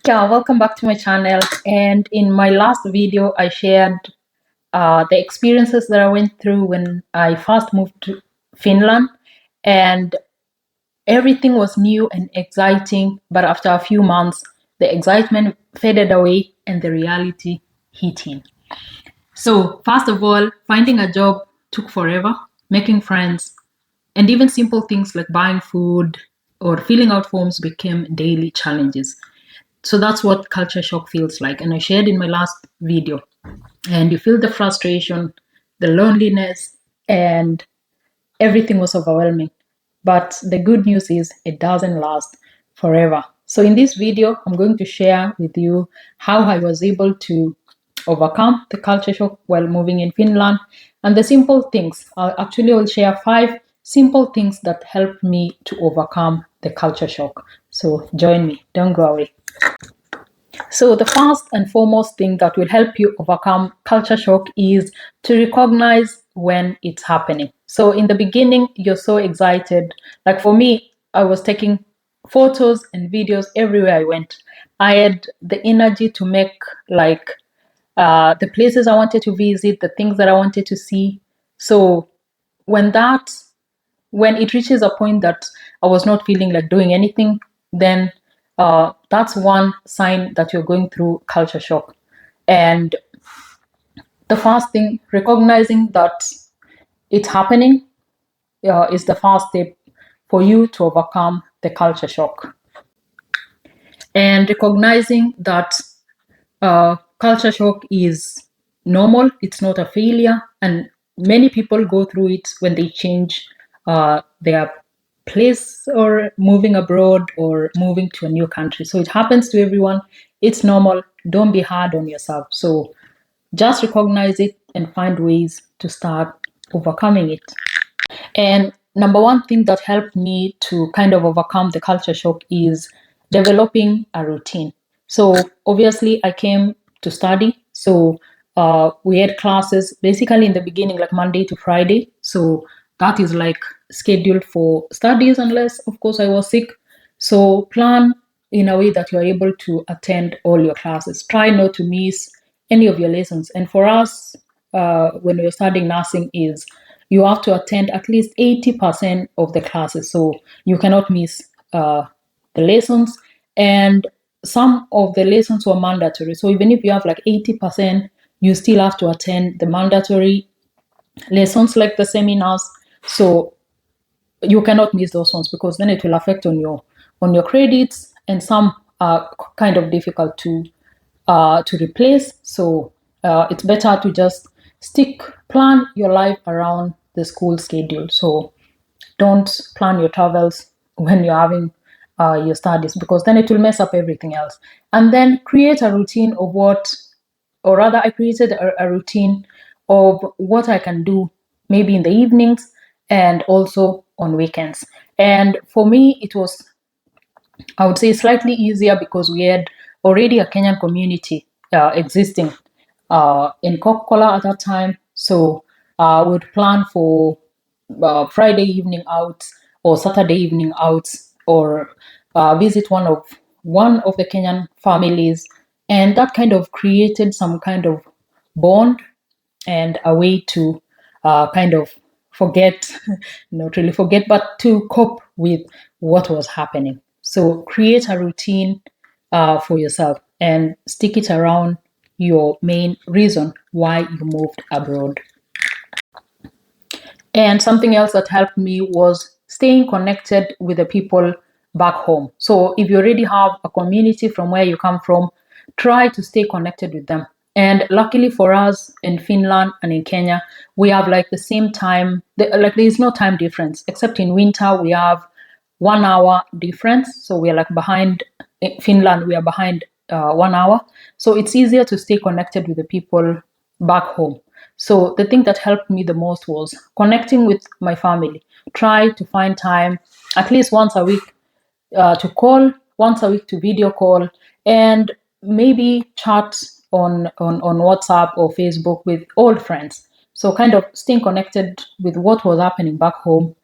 Yeah, welcome back to my channel. And in my last video, I shared the experiences that I went through when I first moved to Finland. And everything was new and exciting. But after a few months, the excitement faded away and the reality hit in. So, first of all, finding a job took forever, making friends, and even simple things like buying food or filling out forms became daily challenges. So that's what culture shock feels like. And I shared in my last video. And you feel the frustration, the loneliness, and everything was overwhelming. But the good news is it doesn't last forever. So in this video, I'm going to share with you how I was able to overcome the culture shock while moving in Finland and the simple things. Actually, I'll share 5 simple things that helped me to overcome the culture shock. So join me, don't go away. So, the first and foremost thing that will help you overcome culture shock is to recognize when it's happening. So, in the beginning, you're so excited. Like for me, I was taking photos and videos everywhere I went. I had the energy to make like the places I wanted to visit, the things that I wanted to see. So, when that when it reaches a point that I was not feeling like doing anything, then that's one sign that you're going through culture shock. And the first thing, recognizing that it's happening, is the first step for you to overcome the culture shock. And recognizing that culture shock is normal, it's not a failure, and many people go through it when they change their place or moving abroad or moving to a new country. So it happens to everyone, it's normal. Don't be hard on yourself. So just recognize it and find ways to start overcoming it. And number one thing that helped me to kind of overcome the culture shock is developing a routine. So obviously, I came to study. So we had classes basically in the beginning, like Monday to Friday. So that is like scheduled for studies, unless, of course, I was sick. So plan in a way that you're able to attend all your classes. Try not to miss any of your lessons. And for us, when we're studying nursing, is you have to attend at least 80% of the classes. So you cannot miss the lessons. And some of the lessons were mandatory. So even if you have like 80%, you still have to attend the mandatory lessons like the seminars. So you cannot miss those ones because then it will affect on your credits, and some are kind of difficult to replace. So it's better to just plan your life around the school schedule. So don't plan your travels when you're having your studies, because then it will mess up everything else. And then create a routine of what, or rather, I created a routine of what I can do maybe in the evenings and also on weekends. And for me, it was, I would say, slightly easier because we had already a Kenyan community existing in Coca-Cola at that time. So we would plan for Friday evening outs or Saturday evening outs, or visit one of the Kenyan families, and that kind of created some kind of bond and a way to kind of forget, not really forget, but to cope with what was happening. So create a routine for yourself and stick it around your main reason why you moved abroad. And something else that helped me was staying connected with the people back home. So if you already have a community from where you come from, try to stay connected with them. And luckily for us in Finland and in Kenya, we have like the same time, like there is no time difference, except in winter we have 1 hour difference. So we are like behind, in Finland, we are behind 1 hour. So it's easier to stay connected with the people back home. So the thing that helped me the most was connecting with my family. Try to find time at least once a week to call, once a week to video call, and maybe chat on WhatsApp or Facebook with old friends. So kind of staying connected with what was happening back home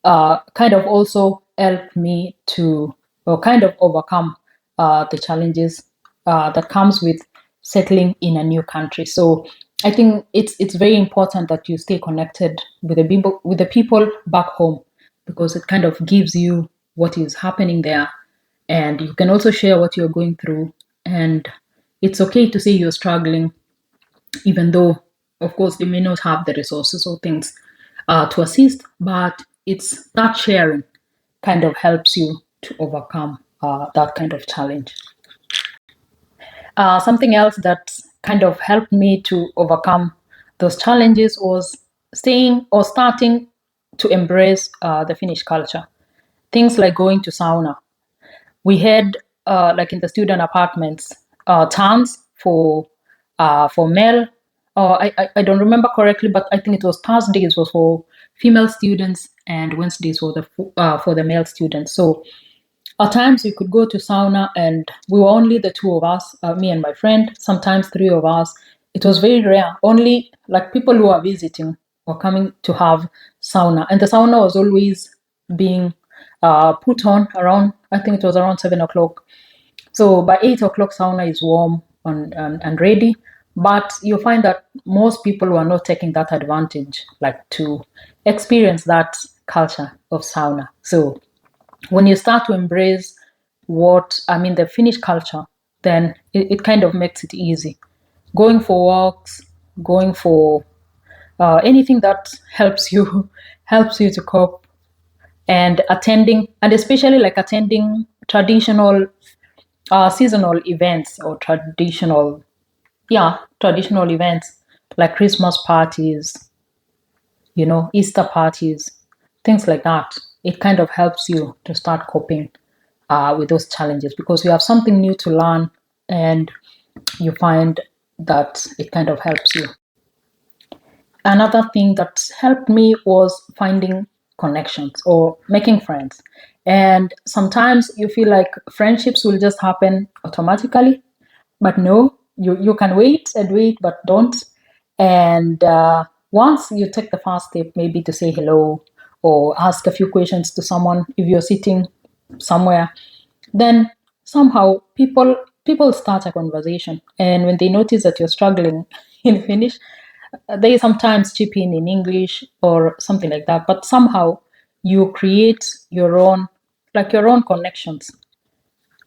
kind of also helped me to kind of overcome the challenges that comes with settling in a new country. So I think it's very important that you stay connected with the people back home, because it kind of gives you what is happening there, and you can also share what you're going through. And it's okay to say you're struggling, even though, of course, they may not have the resources or things to assist, but it's that sharing kind of helps you to overcome that kind of challenge. Something else that kind of helped me to overcome those challenges was starting to embrace the Finnish culture. Things like going to sauna. We had, like in the student apartments, times for male. I don't remember correctly, but I think it was Thursdays was for female students and Wednesdays for the male students. So at times we could go to sauna, and we were only the two of us, me and my friend, sometimes three of us. It was very rare. Only like people who are visiting were coming to have sauna. And the sauna was always being put on around, I think it was around 7 o'clock. So by 8 o'clock, sauna is warm and ready. But you find that most people were not taking that advantage, like to experience that culture of sauna. So when you start to embrace the Finnish culture, then it kind of makes it easy. Going for walks, going for anything that helps you helps you to cope, and especially like attending traditional seasonal events, or traditional events like Christmas parties, Easter parties, things like that. It kind of helps you to start coping with those challenges, because you have something new to learn, and you find that it kind of helps you. Another thing that helped me was finding connections or making friends. And sometimes you feel like friendships will just happen automatically, but no, you can wait and wait, but don't. And once you take the first step, maybe to say hello or ask a few questions to someone, if you're sitting somewhere, then somehow people start a conversation. And when they notice that you're struggling in Finnish, they sometimes chip in English or something like that. But somehow you create your own connections.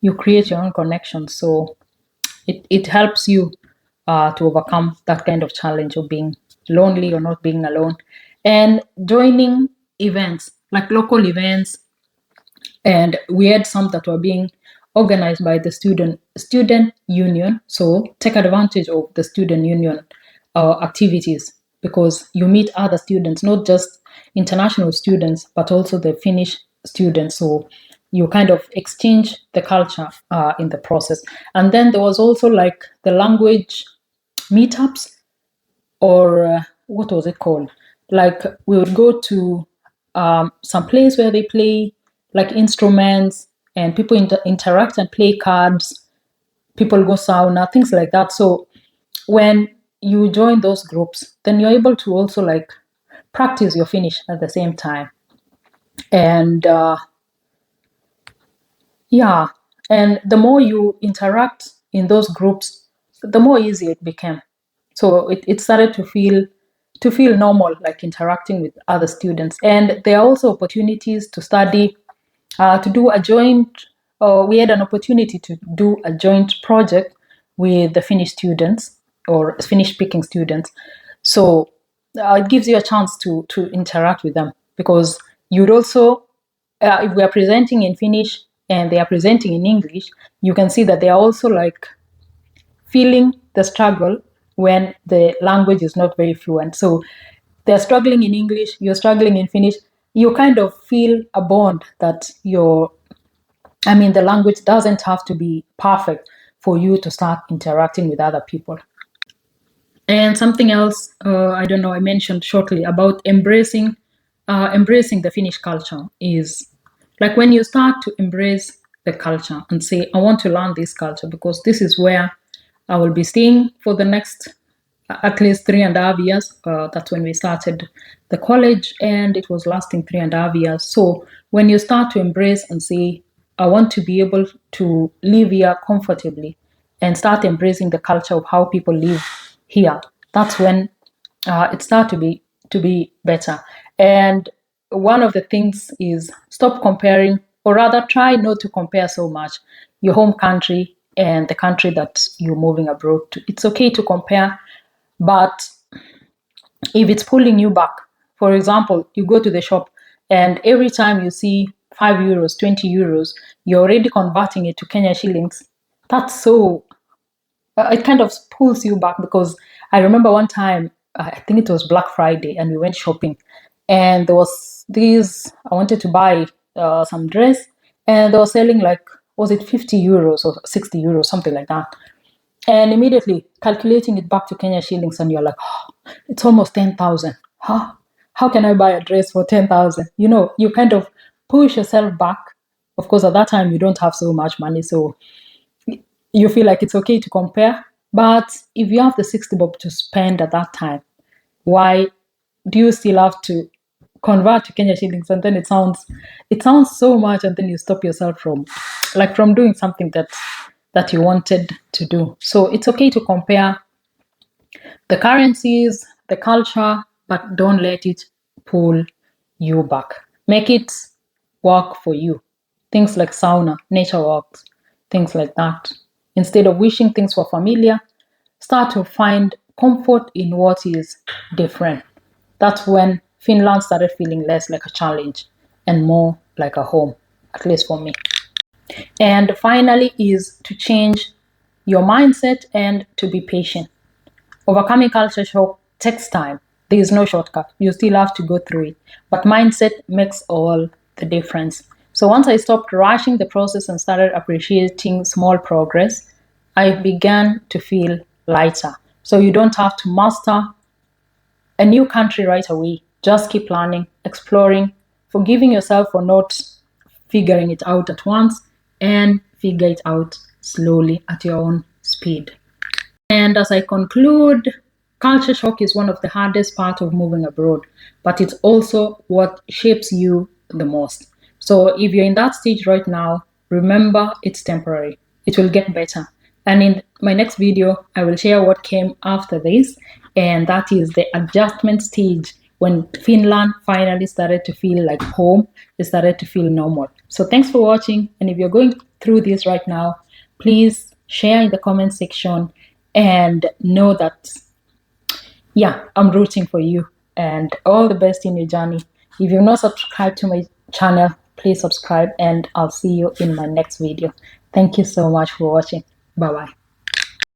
You create your own connections. So it helps you to overcome that kind of challenge of being lonely or not being alone. And joining events, like local events, and we had some that were being organized by the student union. So take advantage of the student union activities, because you meet other students, not just international students, but also the Finnish students. So you kind of exchange the culture in the process. And then there was also like the language meetups, or what was it called? Like we would go to some place where they play like instruments, and people interact and play cards. People go sauna, things like that. So when you join those groups, then you're able to also like practice your Finnish at the same time. And and the more you interact in those groups, the more easy it became. So it started to feel normal, like interacting with other students. And there are also opportunities to study, to do a joint. We had an opportunity to do a joint project with the Finnish students, or Finnish speaking students. So it gives you a chance to interact with them, because you'd also, if we are presenting in Finnish and they are presenting in English, you can see that they are also like feeling the struggle when the language is not very fluent. So they're struggling in English, you're struggling in Finnish. You kind of feel a bond that the language doesn't have to be perfect for you to start interacting with other people. And something else, I mentioned shortly about embracing the Finnish culture is like when you start to embrace the culture and say, I want to learn this culture because this is where I will be staying for the next at least 3.5 years. That's when we started the college, and it was lasting 3.5 years. So when you start to embrace and say, I want to be able to live here comfortably and start embracing the culture of how people live here. That's when it starts to be better. And one of the things is stop comparing, or rather try not to compare so much your home country and the country that you're moving abroad to. It's okay to compare, but if it's pulling you back, for example, you go to the shop and every time you see €5, €20, you're already converting it to Kenya shillings. That's so, it kind of pulls you back, because I remember one time, I think it was Black Friday, and we went shopping, and there was these, I wanted to buy some dress, and they were selling like, was it €50 or €60, something like that. And immediately calculating it back to Kenya shillings, and you're like, oh, it's almost 10,000. Huh? How can I buy a dress for 10,000? You know, you kind of push yourself back. Of course, at that time, you don't have so much money, so you feel like it's okay to compare. But if you have the 60 bob to spend at that time, why do you still have to convert to Kenya shillings? And then it sounds so much, and then you stop yourself from doing something that you wanted to do. So it's okay to compare the currencies, the culture, but don't let it pull you back. Make it work for you. Things like sauna, nature walks, things like that. Instead of wishing things were familiar, start to find comfort in what is different. That's when Finland started feeling less like a challenge and more like a home, at least for me. And finally is to change your mindset and to be patient. Overcoming culture shock takes time. There is no shortcut. You still have to go through it. But mindset makes all the difference. So once I stopped rushing the process and started appreciating small progress, I began to feel lighter. So you don't have to master a new country right away. Just keep learning, exploring, forgiving yourself for not figuring it out at once, and figure it out slowly at your own speed. And as I conclude, culture shock is one of the hardest parts of moving abroad, but it's also what shapes you the most. So if you're in that stage right now, remember it's temporary. It will get better. And in my next video, I will share what came after this, and that is the adjustment stage when Finland finally started to feel like home, it started to feel normal. So thanks for watching. And if you're going through this right now, please share in the comment section and know that, yeah, I'm rooting for you, and all the best in your journey. If you're not subscribed to my channel, please subscribe, and I'll see you in my next video. Thank you so much for watching. Bye-bye.